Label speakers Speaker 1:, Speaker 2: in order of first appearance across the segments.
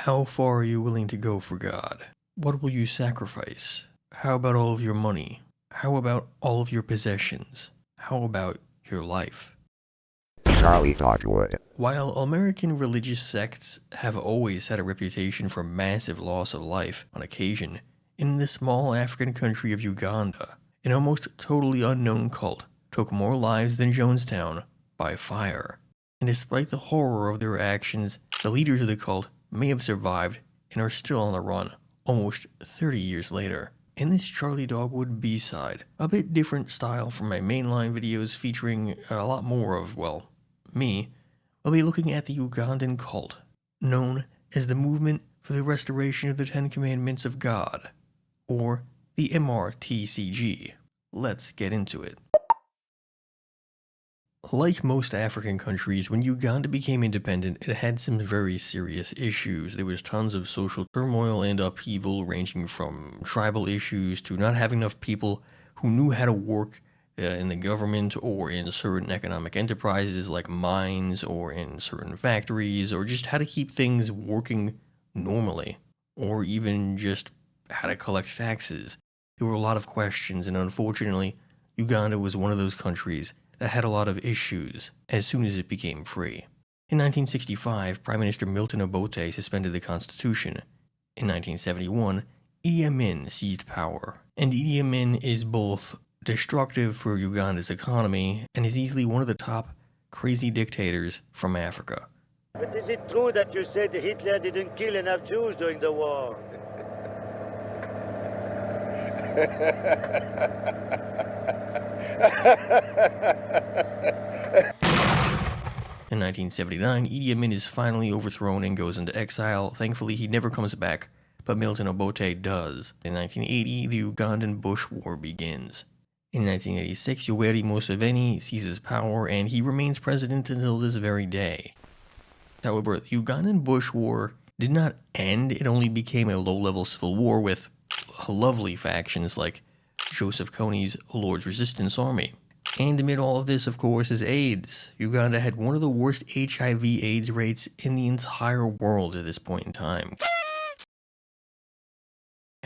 Speaker 1: How far are you willing to go for God? What will you sacrifice? How about all of your money? How about all of your possessions? How about your life?
Speaker 2: Charlie Dogwood.
Speaker 1: While American religious sects have always had a reputation for massive loss of life on occasion, in the small African country of Uganda, an almost totally unknown cult took more lives than Jonestown by fire. And despite the horror of their actions, the leaders of the cult may have survived and are still on the run almost 30 years later. In this Charlie Dogwood B-side, a bit different style from my mainline videos featuring a lot more of, well, me, I'll be looking at the Ugandan cult, known as the Movement for the Restoration of the Ten Commandments of God, or the MRTCG. Let's get into it. Like most African countries, when Uganda became independent, it had some very serious issues. There was tons of social turmoil and upheaval, ranging from tribal issues to not having enough people who knew how to work in the government or in certain economic enterprises like mines or in certain factories, or just how to keep things working normally, or even just how to collect taxes. There were a lot of questions, and unfortunately, Uganda was one of those countries that had a lot of issues as soon as it became free. In 1965, Prime Minister Milton Obote suspended the constitution. In 1971, Idi Amin seized power, and Idi Amin is both destructive for Uganda's economy and is easily one of the top crazy dictators from Africa.
Speaker 3: But is it true that you said Hitler didn't kill enough Jews during the war?
Speaker 1: In 1979, Idi Amin is finally overthrown and goes into exile. Thankfully, he never comes back, but Milton Obote does. In 1980, the Ugandan Bush War begins. In 1986, Yoweri Museveni seizes power, and he remains president until this very day. However, the Ugandan Bush War did not end. It only became a low-level civil war with lovely factions like Joseph Kony's Lord's Resistance Army. And amid all of this, of course, is AIDS. Uganda had one of the worst HIV/AIDS rates in the entire world at this point in time.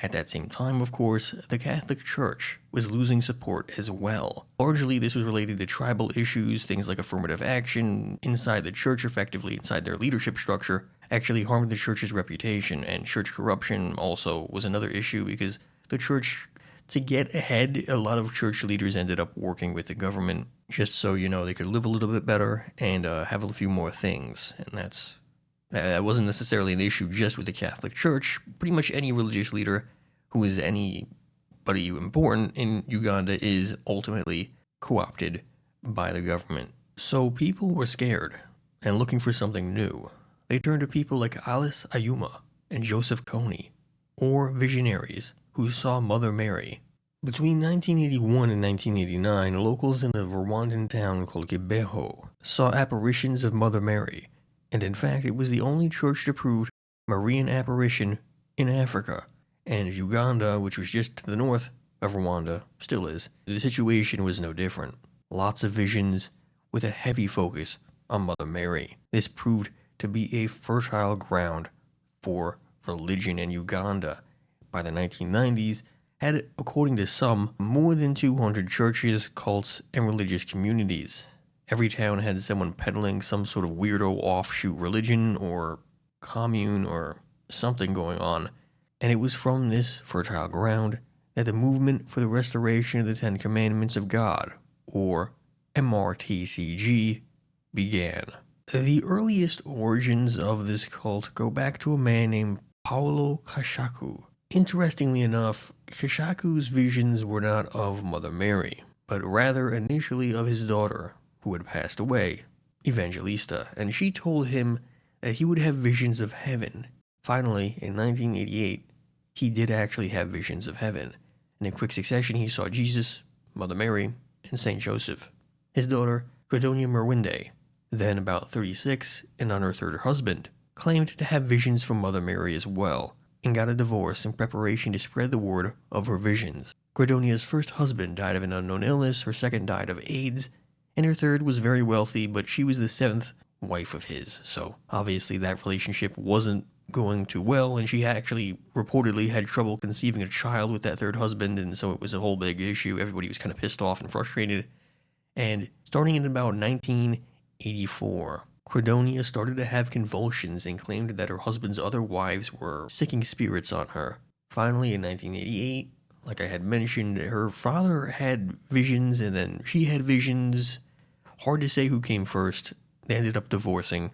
Speaker 1: At that same time, of course, the Catholic Church was losing support as well. Largely, this was related to tribal issues, things like affirmative action inside the church, effectively inside their leadership structure, actually harmed the church's reputation, and church corruption also was another issue because the church, to get ahead, a lot of church leaders ended up working with the government just so, they could live a little bit better and have a few more things, and that wasn't necessarily an issue just with the Catholic Church. Pretty much any religious leader who is anybody important in Uganda is ultimately co-opted by the government. So people were scared and looking for something new. They turned to people like Alice Ayuma and Joseph Kony, or visionaries who saw Mother Mary. Between 1981 and 1989, locals in the Rwandan town called Kibeho saw apparitions of Mother Mary, and in fact it was the only church to prove Marian apparition in Africa. And Uganda, which was just to the north of Rwanda, still is. The situation was no different. Lots of visions with a heavy focus on Mother Mary. This proved to be a fertile ground for religion, and Uganda, by the 1990s, had, according to some, more than 200 churches, cults, and religious communities. Every town had someone peddling some sort of weirdo offshoot religion or commune or something going on. And it was from this fertile ground that the Movement for the Restoration of the Ten Commandments of God, or MRTCG, began. The earliest origins of this cult go back to a man named Paulo Kashaku. Interestingly enough, Kashaku's visions were not of Mother Mary, but rather initially of his daughter, who had passed away, Evangelista, and she told him that he would have visions of heaven. Finally, in 1988, he did actually have visions of heaven, and in quick succession he saw Jesus, Mother Mary, and Saint Joseph. His daughter, Credonia Merwinde, then about 36 and on her third husband, claimed to have visions from Mother Mary as well, and got a divorce in preparation to spread the word of her visions. Credonia's first husband died of an unknown illness, her second died of AIDS, and her third was very wealthy, but she was the seventh wife of his, so obviously that relationship wasn't going too well, and she actually reportedly had trouble conceiving a child with that third husband, and so it was a whole big issue. Everybody was kind of pissed off and frustrated. And starting in about 1984, Credonia started to have convulsions and claimed that her husband's other wives were sicking spirits on her. Finally, in 1988, like I had mentioned, her father had visions, and then she had visions. Hard to say who came first. They ended up divorcing.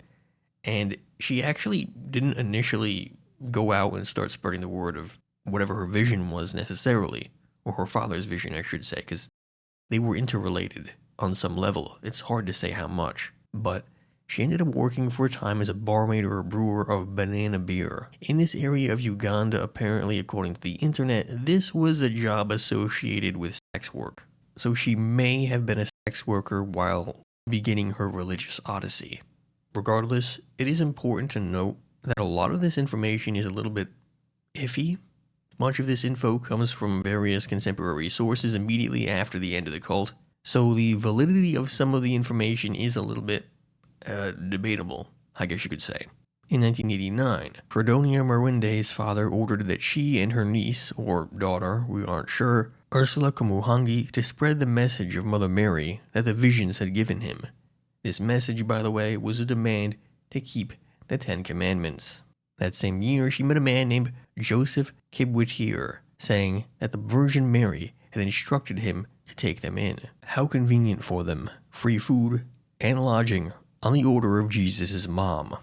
Speaker 1: And she actually didn't initially go out and start spreading the word of whatever her vision was necessarily, or her father's vision, I should say, because they were interrelated on some level. It's hard to say how much. But she ended up working for a time as a barmaid or a brewer of banana beer. In this area of Uganda, apparently, according to the internet, this was a job associated with sex work. So she may have been a sex worker while beginning her religious odyssey. Regardless, it is important to note that a lot of this information is a little bit iffy. Much of this info comes from various contemporary sources immediately after the end of the cult, so the validity of some of the information is a little bit debatable, I guess you could say. In 1989, Fredonia Mawinde's father ordered that she and her niece, or daughter, we aren't sure, Ursula Kamuhangi, to spread the message of Mother Mary that the visions had given him. This message, by the way, was a demand to keep the Ten Commandments. That same year, she met a man named Joseph Kibwetir, saying that the Virgin Mary had instructed him to take them in. How convenient for them. Free food and lodging on the order of Jesus' mom.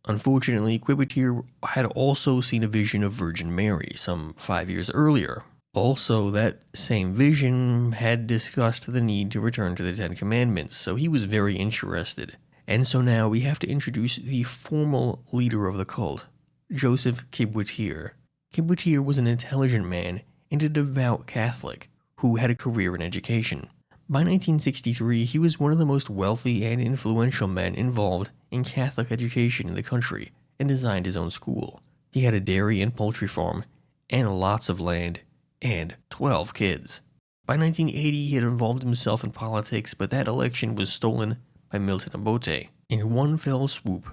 Speaker 1: Unfortunately, Kibwetir had also seen a vision of Virgin Mary some 5 years earlier. Also, that same vision had discussed the need to return to the Ten Commandments, so he was very interested. And so now we have to introduce the formal leader of the cult, Joseph Kibwetir. Kibwetir was an intelligent man and a devout Catholic who had a career in education. By 1963, he was one of the most wealthy and influential men involved in Catholic education in the country and designed his own school. He had a dairy and poultry farm and lots of land and 12 kids. By 1980, he had involved himself in politics, but that election was stolen by Milton Obote. In one fell swoop,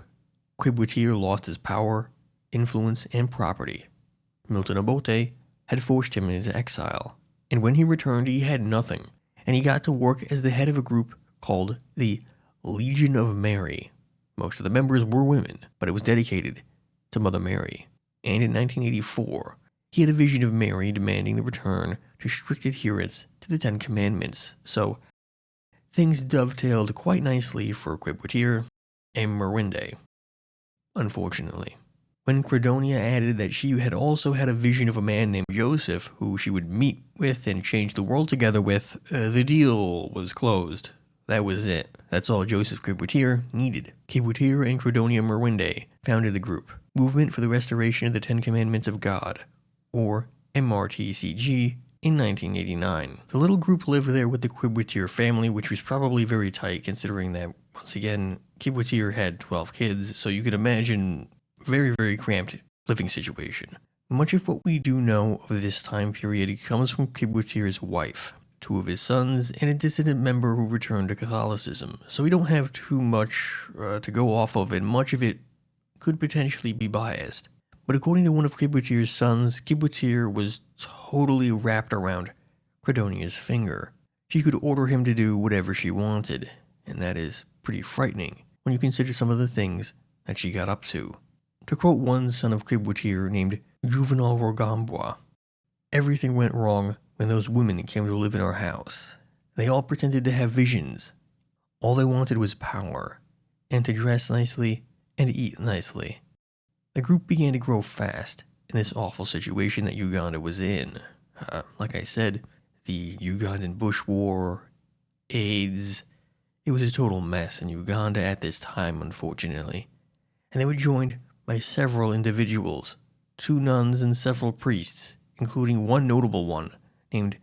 Speaker 1: Kibwetir lost his power, influence, and property. Milton Obote had forced him into exile, and when he returned, he had nothing, and he got to work as the head of a group called the Legion of Mary. Most of the members were women, but it was dedicated to Mother Mary. And in 1984, he had a vision of Mary demanding the return to strict adherence to the Ten Commandments, so things dovetailed quite nicely for Kibwetir and Mawinde. Unfortunately, when Credonia added that she had also had a vision of a man named Joseph who she would meet with and change the world together with, the deal was closed. That was it. That's all Joseph Kibwetir needed. Kibwetir and Credonia Mawinde founded the group, Movement for the Restoration of the Ten Commandments of God, or MRTCG, in 1989. The little group lived there with the Kibwetir family, which was probably very tight considering that, once again, Kibwetir had 12 kids, so you could imagine very, very cramped living situation. Much of what we do know of this time period comes from Kibwetir's wife, 2 of his sons, and a dissident member who returned to Catholicism, so we don't have too much to go off of, and much of it could potentially be biased. But according to one of Kibwetir's sons, Kibwetir was totally wrapped around Credonia's finger. She could order him to do whatever she wanted, and that is pretty frightening when you consider some of the things that she got up to. To quote one son of Kibwetir named Juvenal Rogambwa, "Everything went wrong when those women came to live in our house. They all pretended to have visions. All they wanted was power, and to dress nicely and eat nicely." The group began to grow fast in this awful situation that Uganda was in. Like I said, the Ugandan Bush War, AIDS, it was a total mess in Uganda at this time, unfortunately. And they were joined by several individuals, 2 nuns and several priests, including one notable one named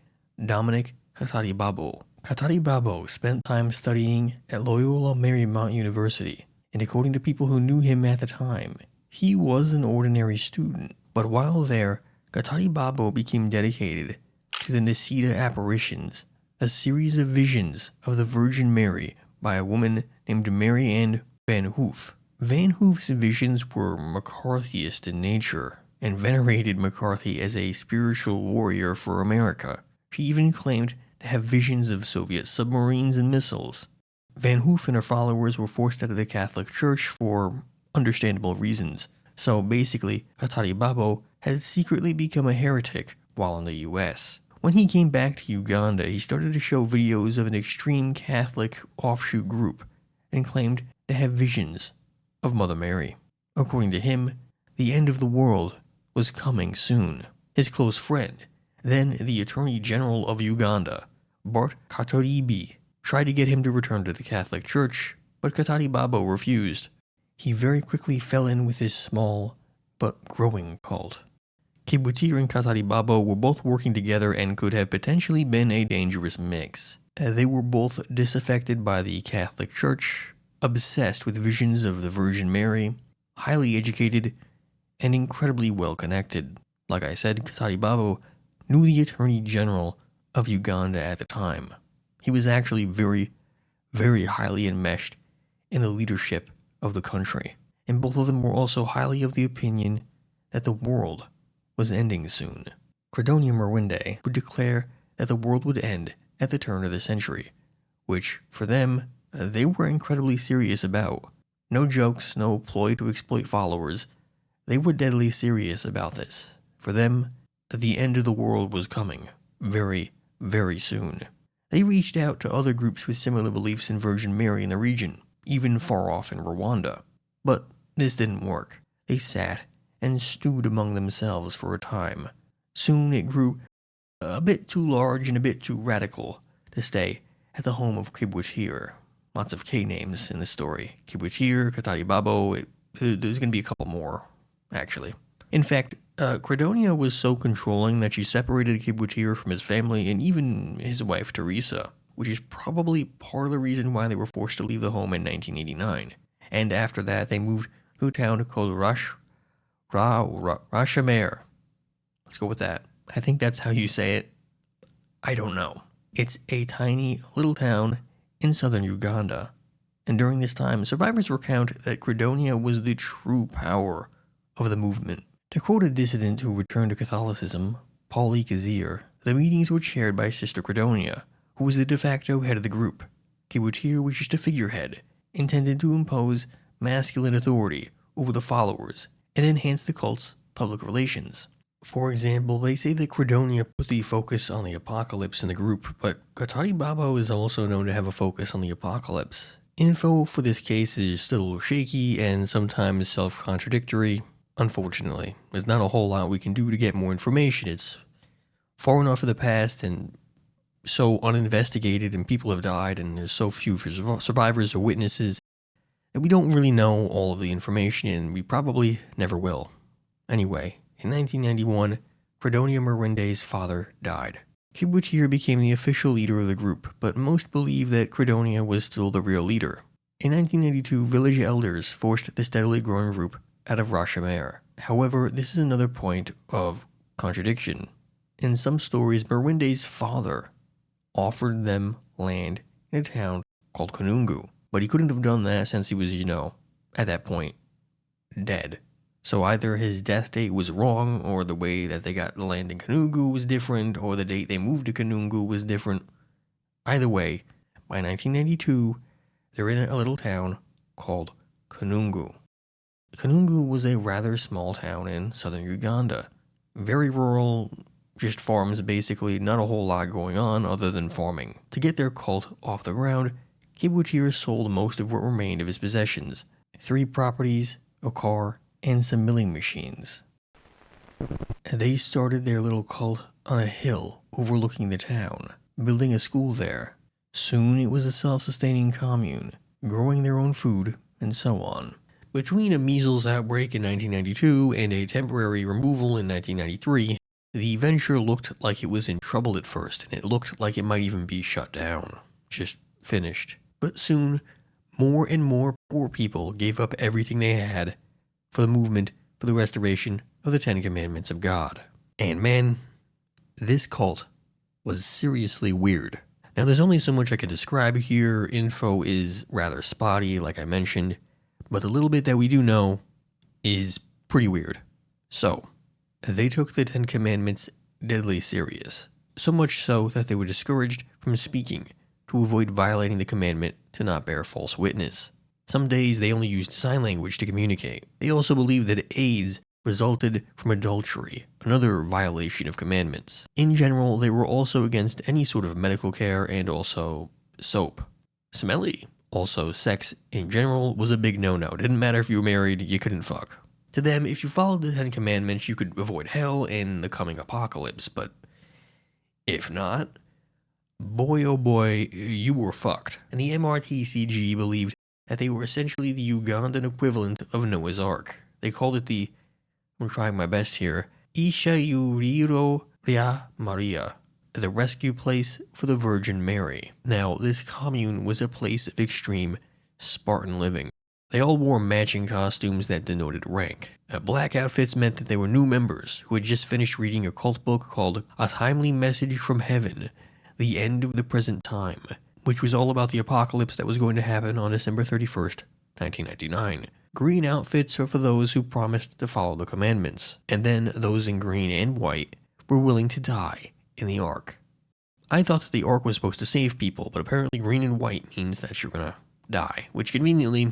Speaker 1: Dominic Kataribabo. Kataribabo spent time studying at Loyola Marymount University, and according to people who knew him at the time, he was an ordinary student. But while there, Kataribabo became dedicated to the Nisida apparitions, a series of visions of the Virgin Mary by a woman named Mary Ann Van Hoof. Van Hoof's visions were McCarthyist in nature, and venerated McCarthy as a spiritual warrior for America. She even claimed to have visions of Soviet submarines and missiles. Van Hoof and her followers were forced out of the Catholic Church for understandable reasons. So basically, Katari Babo had secretly become a heretic while in the US. When he came back to Uganda, he started to show videos of an extreme Catholic offshoot group and claimed to have visions of Mother Mary. According to him, the end of the world was coming soon. His close friend, then the Attorney General of Uganda, Bart Katoribi, tried to get him to return to the Catholic Church, but Katari Babo refused. He very quickly fell in with his small but growing cult. Kibwetir and Katari Babo were both working together and could have potentially been a dangerous mix. They were both disaffected by the Catholic Church, obsessed with visions of the Virgin Mary, highly educated, and incredibly well connected. Like I said, Katari Babo knew the Attorney General of Uganda at the time. He was actually very, very highly enmeshed in the leadership of the country. And both of them were also highly of the opinion that the world was ending soon. Credonia Merwinde would declare that the world would end at the turn of the century, which, for them, they were incredibly serious about. No jokes, no ploy to exploit followers. They were deadly serious about this. For them, the end of the world was coming very, very soon. They reached out to other groups with similar beliefs in Virgin Mary in the region, even far off in Rwanda. But this didn't work. They sat and stewed among themselves for a time. Soon it grew a bit too large and a bit too radical to stay at the home of Kibwetir. Lots of K names in this story. Kibwetir, Katari Babo, there's going to be a couple more, actually. In fact, Credonia was so controlling that she separated Kibwetir from his family and even his wife Teresa, which is probably part of the reason why they were forced to leave the home in 1989. And after that, they moved to a town called Rashamere. Let's go with that. I think that's how you say it. I don't know. It's a tiny little town in southern Uganda. And during this time, survivors recount that Credonia was the true power of the movement. To quote a dissident who returned to Catholicism, Paulie Kazir, the meetings were chaired by Sister Credonia, who was the de facto head of the group. Kibwetir was just a figurehead, intended to impose masculine authority over the followers and enhance the cult's public relations. For example, they say that Credonia put the focus on the apocalypse in the group, but Katari Babo is also known to have a focus on the apocalypse. Info for this case is still shaky and sometimes self-contradictory. Unfortunately, there's not a whole lot we can do to get more information. It's far enough in the past and so uninvestigated, and people have died, and there's so few survivors or witnesses that we don't really know all of the information, and we probably never will. Anyway, in 1991, Credonia Merwinde's father died. Kibwetir became the official leader of the group, but most believe that Credonia was still the real leader. In 1992, village elders forced the steadily growing group out of Rashamere. However, this is another point of contradiction. In some stories, Merwinde's father offered them land in a town called Kanungu, but he couldn't have done that since he was, at that point, dead. So either his death date was wrong, or the way that they got the land in Kanungu was different, or the date they moved to Kanungu was different. Either way, by 1992, they're in a little town called Kanungu. Kanungu was a rather small town in southern Uganda. Very rural, just farms basically, not a whole lot going on other than farming. To get their cult off the ground, Kibwetir sold most of what remained of his possessions: 3 properties, a car, and some milling machines. They started their little cult on a hill overlooking the town, building a school there. Soon it was a self-sustaining commune, growing their own food, and so on. Between a measles outbreak in 1992 and a temporary removal in 1993, the venture looked like it was in trouble at first, and it looked like it might even be shut down. Just finished. But soon, more and more poor people gave up everything they had for the movement for the restoration of the 10 Commandments of God. And man, this cult was seriously weird. Now, there's only so much I can describe here. Info is rather spotty, like I mentioned, But the little bit that we do know is pretty weird. So, they took the 10 Commandments deadly serious, so much so that they were discouraged from speaking to avoid violating the commandment to not bear false witness. Some days they only used sign language to communicate. They also believed that AIDS resulted from adultery, another violation of commandments. In general, they were also against any sort of medical care and also soap. Smelly. Also, sex in general was a big no-no. It didn't matter if you were married, you couldn't fuck. To them, if you followed the 10 Commandments, you could avoid hell and the coming apocalypse, but if not, boy oh boy, you were fucked. And the MRTCG believed that they were essentially the Ugandan equivalent of Noah's Ark. They called it the, I'm trying my best here, Isha Yuriro Ria Maria, the rescue place for the Virgin Mary. Now, this commune was a place of extreme Spartan living. They all wore matching costumes that denoted rank. Black outfits meant that they were new members who had just finished reading a cult book called A Timely Message from Heaven, The End of the Present Time, which was all about the apocalypse that was going to happen on December 31st, 1999. Green outfits are for those who promised to follow the commandments, and then those in green and white were willing to die in the Ark. I thought that the Ark was supposed to save people, but apparently green and white means that you're gonna die, which conveniently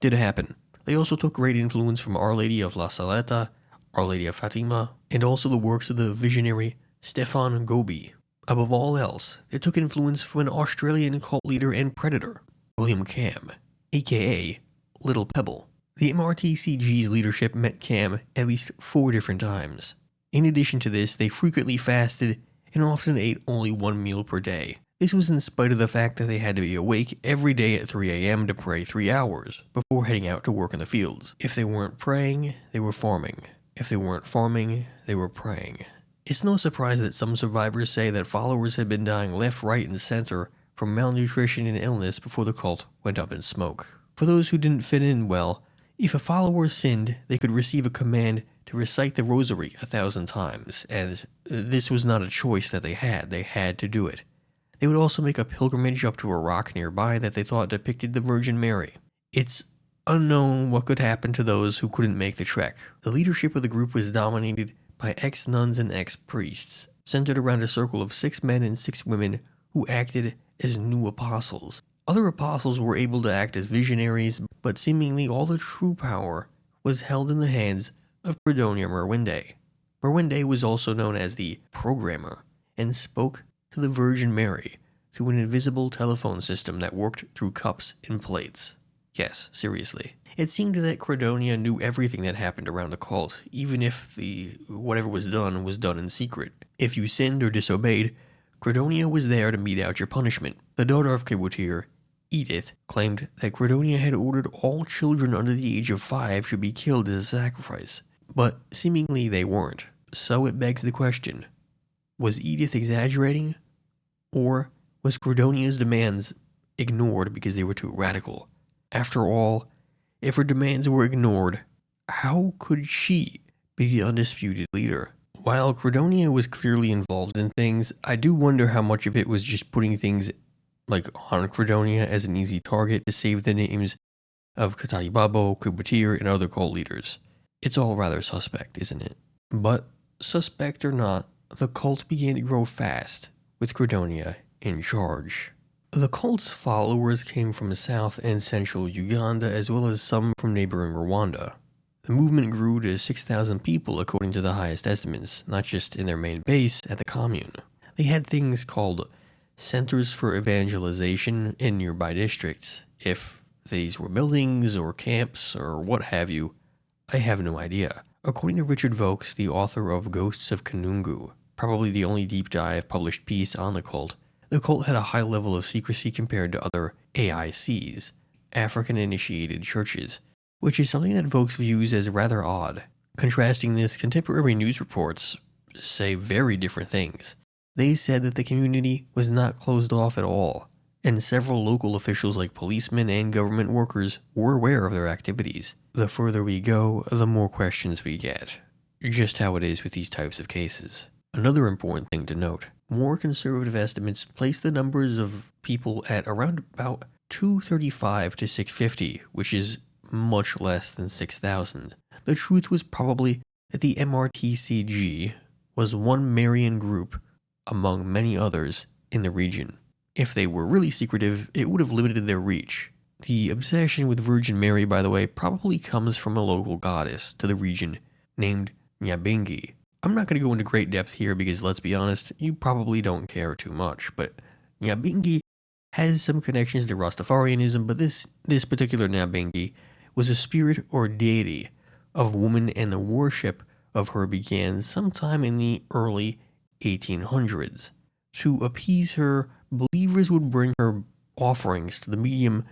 Speaker 1: did happen. They also took great influence from Our Lady of La Saleta, Our Lady of Fatima, and also the works of the visionary Stefan Gobi. Above all else, they took influence from an Australian cult leader and predator, William Cam, aka Little Pebble. The MRTCG's leadership met Cam at least 4 different times. In addition to this, they frequently fasted and often ate only 1 meal per day. This was in spite of the fact that they had to be awake every day at 3 a.m. to pray 3 hours before heading out to work in the fields. If they weren't praying, they were farming. If they weren't farming, they were praying. It's no surprise that some survivors say that followers had been dying left, right, and center from malnutrition and illness before the cult went up in smoke. For those who didn't fit in well, if a follower sinned, they could receive a command to recite the rosary 1,000 times, and this was not a choice that they had to do it. They would also make a pilgrimage up to a rock nearby that they thought depicted the Virgin Mary. It's unknown what could happen to those who couldn't make the trek. The leadership of the group was dominated by ex-nuns and ex-priests, centered around a circle of 6 men and 6 women who acted as new apostles. Other apostles were able to act as visionaries, but seemingly all the true power was held in the hands of Credonia Merwinde. Merwinde was also known as the Programmer, and spoke to the Virgin Mary through an invisible telephone system that worked through cups and plates. Yes, seriously. It seemed that Credonia knew everything that happened around the cult, even if whatever was done in secret. If you sinned or disobeyed, Credonia was there to mete out your punishment. The daughter of Kibutir, Edith, claimed that Credonia had ordered all children under the age of 5 should be killed as a sacrifice, but seemingly they weren't. So it begs the question, was Edith exaggerating, or was Credonia's demands ignored because they were too radical? After all, if her demands were ignored, how could she be the undisputed leader? While Credonia was clearly involved in things, I do wonder how much of it was just putting things on Credonia as an easy target to save the names of Kataribabo, Kibutir, and other cult leaders. It's all rather suspect, isn't it? But, suspect or not, the cult began to grow fast, with Credonia in charge. The cult's followers came from South and Central Uganda, as well as some from neighboring Rwanda. The movement grew to 6,000 people according to the highest estimates, not just in their main base at the commune. They had things called centers for evangelization in nearby districts. If these were buildings or camps or what have you, I have no idea. According to Richard Vokes, the author of Ghosts of Kanungu, probably the only deep dive published piece on the cult had a high level of secrecy compared to other AICs, African-initiated churches, which is something that Vokes views as rather odd. Contrasting this, contemporary news reports say very different things. They said that the community was not closed off at all, and several local officials like policemen and government workers were aware of their activities. The further we go, the more questions we get. Just how it is with these types of cases. Another important thing to note, more conservative estimates place the numbers of people at around about 235 to 650, which is much less than 6,000. The truth was probably that the MRTCG was one Marian group among many others in the region. If they were really secretive, it would have limited their reach. The obsession with Virgin Mary, by the way, probably comes from a local goddess to the region named Nyabingi. I'm not going to go into great depth here because, let's be honest, you probably don't care too much, but Nyabingi has some connections to Rastafarianism, but this particular Nyabingi was a spirit or deity of woman, and the worship of her began sometime in the early 1800s. To appease her, believers would bring her offerings to the medium,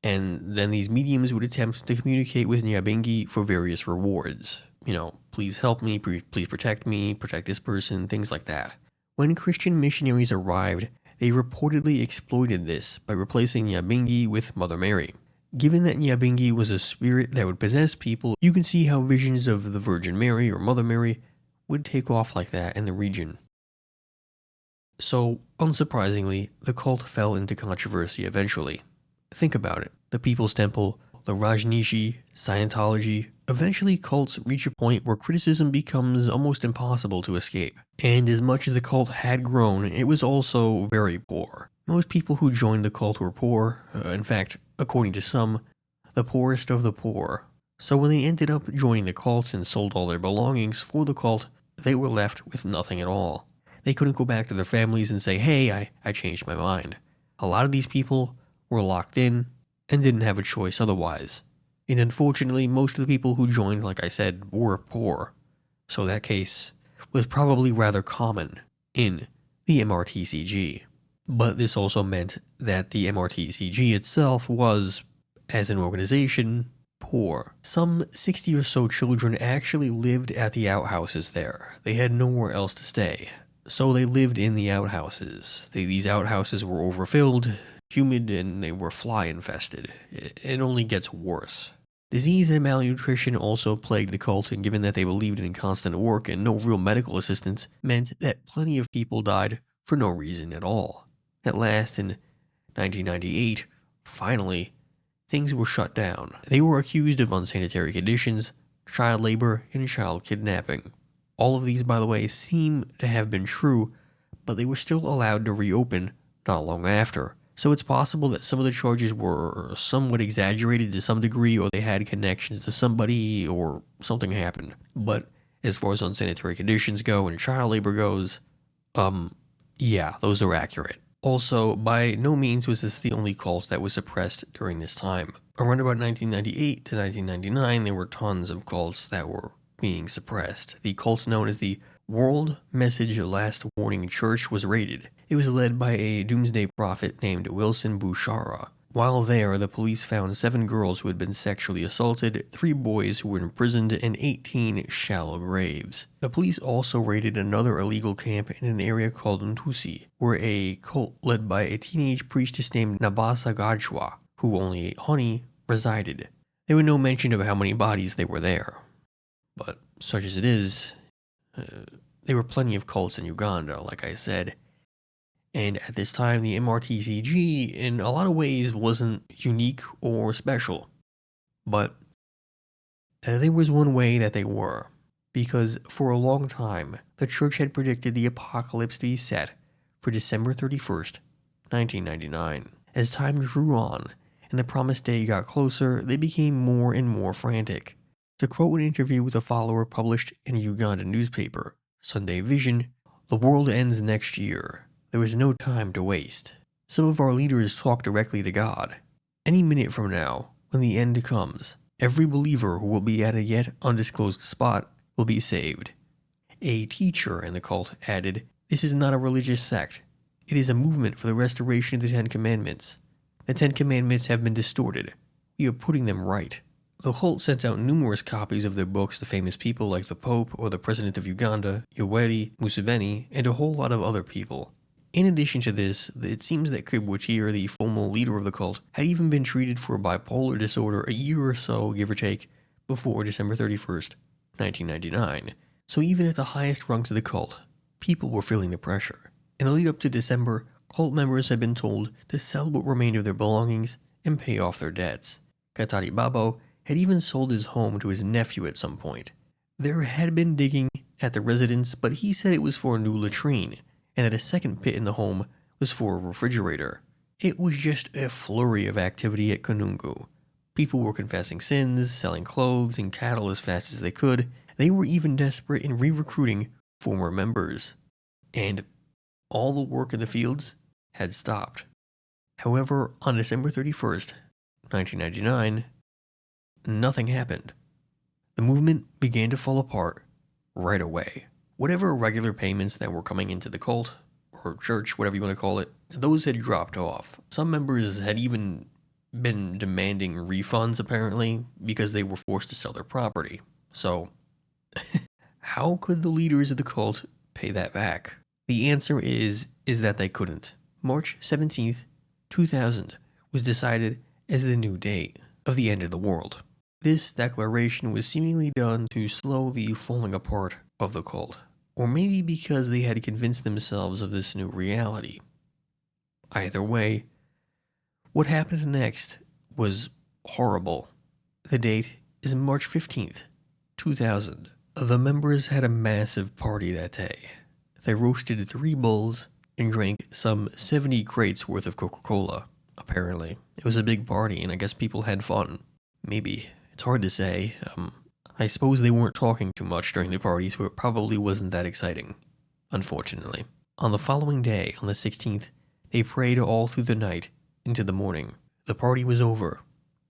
Speaker 1: and then these mediums would attempt to communicate with Nyabingi for various rewards. You know, please help me, please protect me, protect this person, things like that. When Christian missionaries arrived, they reportedly exploited this by replacing Nyabingi with Mother Mary. Given that Nyabingi was a spirit that would possess people, you can see how visions of the Virgin Mary or Mother Mary would take off like that in the region. So, unsurprisingly, the cult fell into controversy eventually. Think about it. The People's Temple, the Rajneeshi, Scientology. Eventually, cults reach a point where criticism becomes almost impossible to escape. And as much as the cult had grown, it was also very poor. Most people who joined the cult were poor. In fact, according to some, the poorest of the poor. So when they ended up joining the cult and sold all their belongings for the cult, they were left with nothing at all. They couldn't go back to their families and say, hey, I changed my mind. A lot of these people were locked in and didn't have a choice otherwise. And unfortunately, most of the people who joined, like I said, were poor. So that case was probably rather common in the MRTCG. But this also meant that the MRTCG itself was, as an organization, poor. Some 60 or so children actually lived at the outhouses there. They had nowhere else to stay. So they lived in the outhouses. These outhouses were overfilled, humid, and they were fly infested. It only gets worse. Disease and malnutrition also plagued the cult, and given that they believed in constant work and no real medical assistance, meant that plenty of people died for no reason at all. At last, in 1998, finally, things were shut down. They were accused of unsanitary conditions, child labor, and child kidnapping. All of these, by the way, seem to have been true, but they were still allowed to reopen not long after. So it's possible that some of the charges were somewhat exaggerated to some degree, or they had connections to somebody, or something happened. But as far as unsanitary conditions go and child labor goes, yeah, those are accurate. Also, by no means was this the only cult that was suppressed during this time. Around about 1998 to 1999, there were tons of cults that were being suppressed. The cult known as the World Message Last Warning Church was raided. It was led by a doomsday prophet named Wilson Bouchara. While there, the police found 7 girls who had been sexually assaulted, 3 boys who were imprisoned, and 18 shallow graves. The police also raided another illegal camp in an area called Ntusi, where a cult led by a teenage priestess named Nabasa Gajwa, who only ate honey, resided. There was no mention of how many bodies they were there. But such as it is, there were plenty of cults in Uganda, like I said. And at this time, the MRTCG, in a lot of ways, wasn't unique or special. But there was one way that they were. Because for a long time, the church had predicted the apocalypse to be set for December 31st, 1999. As time drew on, and the promised day got closer, they became more and more frantic. To quote an interview with a follower published in a Ugandan newspaper, Sunday Vision, "The world ends next year. There is no time to waste. Some of our leaders talk directly to God. Any minute from now, when the end comes, every believer who will be at a yet undisclosed spot will be saved." A teacher in the cult added, "This is not a religious sect. It is a movement for the restoration of the 10 Commandments. The 10 Commandments have been distorted. We are putting them right." The cult sent out numerous copies of their books to famous people like the Pope or the President of Uganda, Yoweri Museveni, and a whole lot of other people. In addition to this, it seems that Kibwetir, the formal leader of the cult, had even been treated for bipolar disorder a year or so, give or take, before December 31st, 1999. So even at the highest rungs of the cult, people were feeling the pressure. In the lead up to December, cult members had been told to sell what remained of their belongings and pay off their debts. Katari Babo, had even sold his home to his nephew at some point. There had been digging at the residence, but he said it was for a new latrine, and that a second pit in the home was for a refrigerator. It was just a flurry of activity at Kanungu. People were confessing sins, selling clothes and cattle as fast as they could. They were even desperate in re-recruiting former members. And all the work in the fields had stopped. However, on December 31st, 1999, nothing happened. The movement began to fall apart right away. Whatever regular payments that were coming into the cult, or church, whatever you want to call it, those had dropped off. Some members had even been demanding refunds, apparently, because they were forced to sell their property. So, how could the leaders of the cult pay that back? The answer is that they couldn't. March 17th, 2000 was decided as the new date of the end of the world. This declaration was seemingly done to slow the falling apart of the cult, or maybe because they had convinced themselves of this new reality. Either way, what happened next was horrible. The date is March 15th, 2000. The members had a massive party that day. They roasted 3 bulls and drank some 70 crates worth of Coca-Cola, apparently. It was a big party, and I guess people had fun. Maybe. It's hard to say. I suppose they weren't talking too much during the party, so it probably wasn't that exciting, unfortunately. On the following day, on the 16th, they prayed all through the night into the morning. The party was over.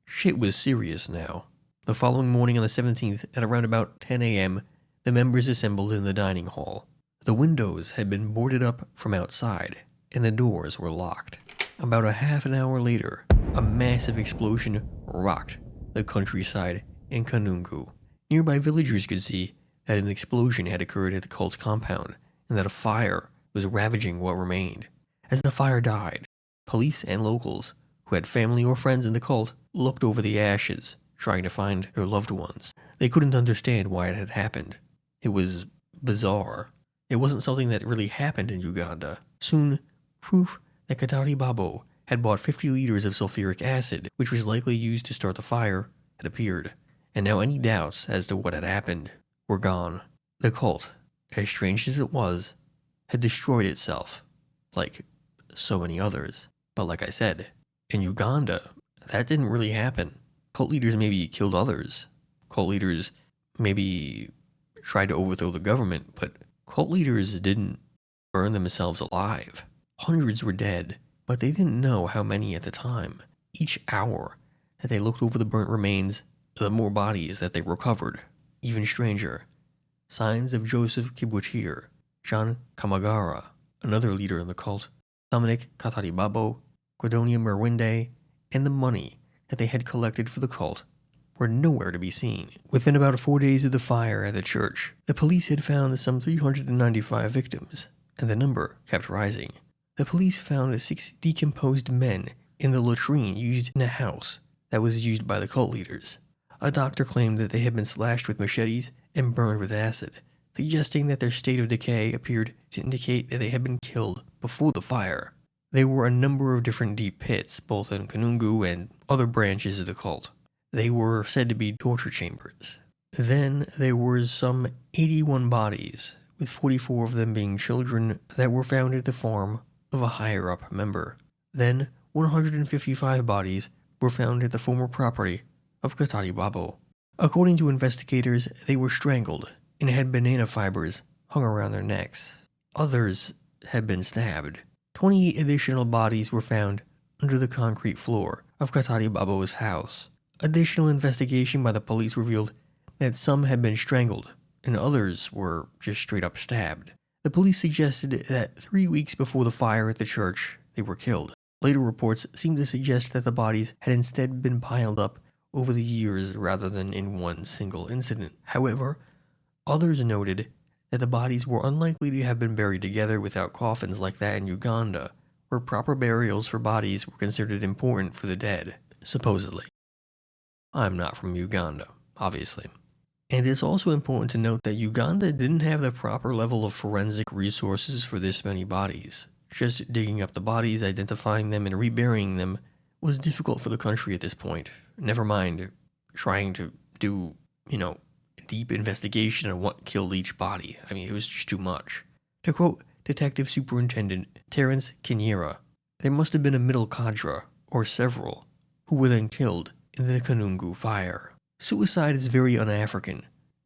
Speaker 1: Shit was serious now. The following morning on the 17th, at around about 10 a.m., the members assembled in the dining hall. The windows had been boarded up from outside, and the doors were locked. About a half an hour later, a massive explosion rocked the countryside in Kanungu. Nearby villagers could see that an explosion had occurred at the cult's compound, and that a fire was ravaging what remained. As the fire died, police and locals who had family or friends in the cult looked over the ashes, trying to find their loved ones. They couldn't understand why it had happened. It was bizarre. It wasn't something that really happened in Uganda. Soon, proof that Katari Babo had bought 50 liters of sulfuric acid, which was likely used to start the fire, had appeared. And now any doubts as to what had happened were gone. The cult, as strange as it was, had destroyed itself, like so many others. But like I said, in Uganda, that didn't really happen. Cult leaders maybe killed others. Cult leaders maybe tried to overthrow the government, but cult leaders didn't burn themselves alive. Hundreds were dead, but they didn't know how many at the time. Each hour that they looked over the burnt remains, the more bodies that they recovered. Even stranger, signs of Joseph Kibwetir, John Kamagara, another leader in the cult, Dominic Kataribabo, Guadonia Merwinde, and the money that they had collected for the cult were nowhere to be seen. Within about 4 days of the fire at the church, the police had found some 395 victims, and the number kept rising. The police found 6 decomposed men in the latrine used in a house that was used by the cult leaders. A doctor claimed that they had been slashed with machetes and burned with acid, suggesting that their state of decay appeared to indicate that they had been killed before the fire. There were a number of different deep pits, both in Kanungu and other branches of the cult. They were said to be torture chambers. Then there were some 81 bodies, with 44 of them being children that were found at the farm of a higher-up member. Then 155 bodies were found at the former property of Katari Babo. According to investigators, they were strangled and had banana fibers hung around their necks. Others had been stabbed. 28 additional bodies were found under the concrete floor of Katari Babo's house. Additional investigation by the police revealed that some had been strangled and others were just straight up stabbed. The police suggested that 3 weeks before the fire at the church, they were killed. Later reports seemed to suggest that the bodies had instead been piled up over the years rather than in one single incident. However, others noted that the bodies were unlikely to have been buried together without coffins like that in Uganda, where proper burials for bodies were considered important for the dead, supposedly. I'm not from Uganda, obviously. And it's also important to note that Uganda didn't have the proper level of forensic resources for this many bodies. Just digging up the bodies, identifying them, and reburying them was difficult for the country at this point. Never mind trying to do, deep investigation on what killed each body. I mean, it was just too much. To quote Detective Superintendent Terence Kenyera, there must have been a middle cadre, or several, who were then killed in the Kanungu fire. Suicide is very un-African,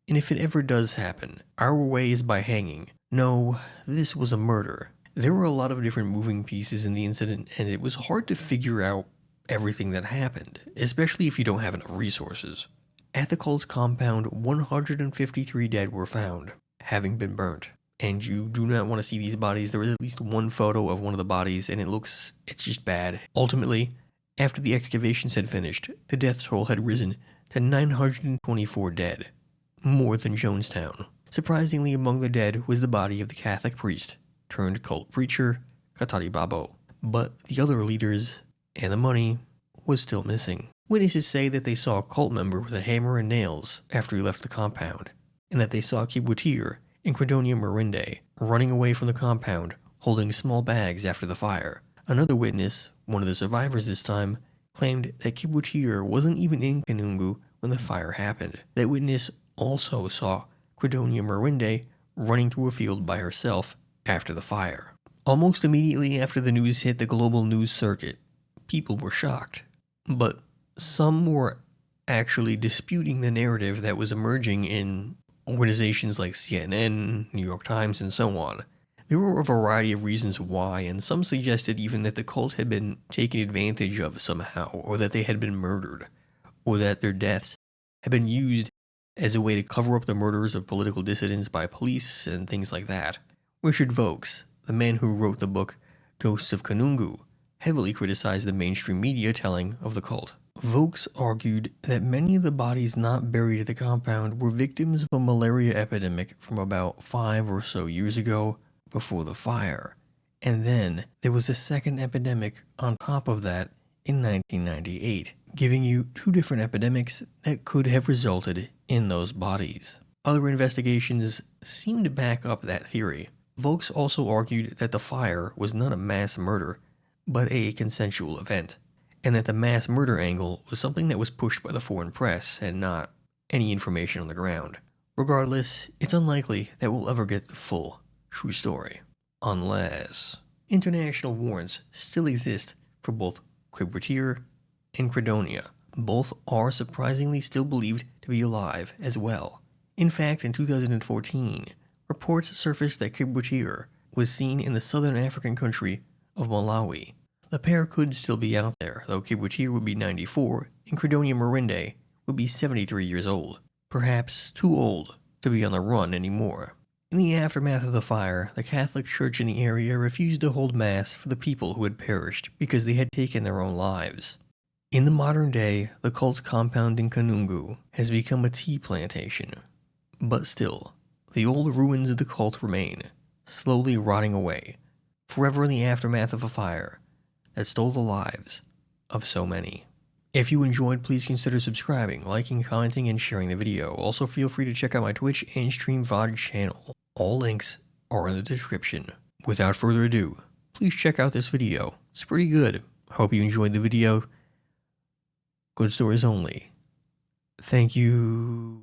Speaker 1: and if it ever does happen, our way is by hanging. No, this was a murder. There were a lot of different moving pieces in the incident, and it was hard to figure out everything that happened, especially if you don't have enough resources. At the cult's compound, 153 dead were found, having been burnt. And you do not want to see these bodies. There is at least one photo of one of the bodies, and it's just bad. Ultimately, after the excavations had finished, the death toll had risen to 924 dead, more than Jonestown. Surprisingly, among the dead was the body of the Catholic priest turned cult preacher, Katari Babo. But the other leaders and the money was still missing. Witnesses say that they saw a cult member with a hammer and nails after he left the compound, and that they saw Kibwetir and Credonia Marinde running away from the compound, holding small bags after the fire. Another witness, one of the survivors this time, claimed that Kibwetir wasn't even in Kanungu when the fire happened. That witness also saw Credonia Marinde running through a field by herself after the fire. Almost immediately after the news hit the global news circuit, people were shocked. But some were actually disputing the narrative that was emerging in organizations like CNN, New York Times, and so on. There were a variety of reasons why, and some suggested even that the cult had been taken advantage of somehow, or that they had been murdered, or that their deaths had been used as a way to cover up the murders of political dissidents by police and things like that. Richard Vokes, the man who wrote the book Ghosts of Kanungu, heavily criticized the mainstream media telling of the cult. Vokes argued that many of the bodies not buried at the compound were victims of a malaria epidemic from about 5 or so years ago before the fire, and then there was a second epidemic on top of that in 1998, giving you 2 different epidemics that could have resulted in those bodies. Other investigations seem to back up that theory. Vokes also argued that the fire was not a mass murder, but a consensual event, and that the mass murder angle was something that was pushed by the foreign press and not any information on the ground. Regardless, it's unlikely that we'll ever get the full, true story, unless international warrants still exist for both Kibwetir and Credonia. Both are surprisingly still believed to be alive as well. In fact, in 2014, reports surfaced that Kibwetir was seen in the southern African country of Malawi. The pair could still be out there, though Kibwetir would be 94 and Credonia Marinde would be 73 years old, perhaps too old to be on the run anymore. In the aftermath of the fire, the Catholic Church in the area refused to hold Mass for the people who had perished because they had taken their own lives. In the modern day, the cult's compound in Kanungu has become a tea plantation, but still, the old ruins of the cult remain, slowly rotting away, forever in the aftermath of a fire that stole the lives of so many. If you enjoyed, please consider subscribing, liking, commenting, and sharing the video. Also, feel free to check out my Twitch and stream VOD channel. All links are in the description. Without further ado, please check out this video. It's pretty good. Hope you enjoyed the video. Good stories only. Thank you.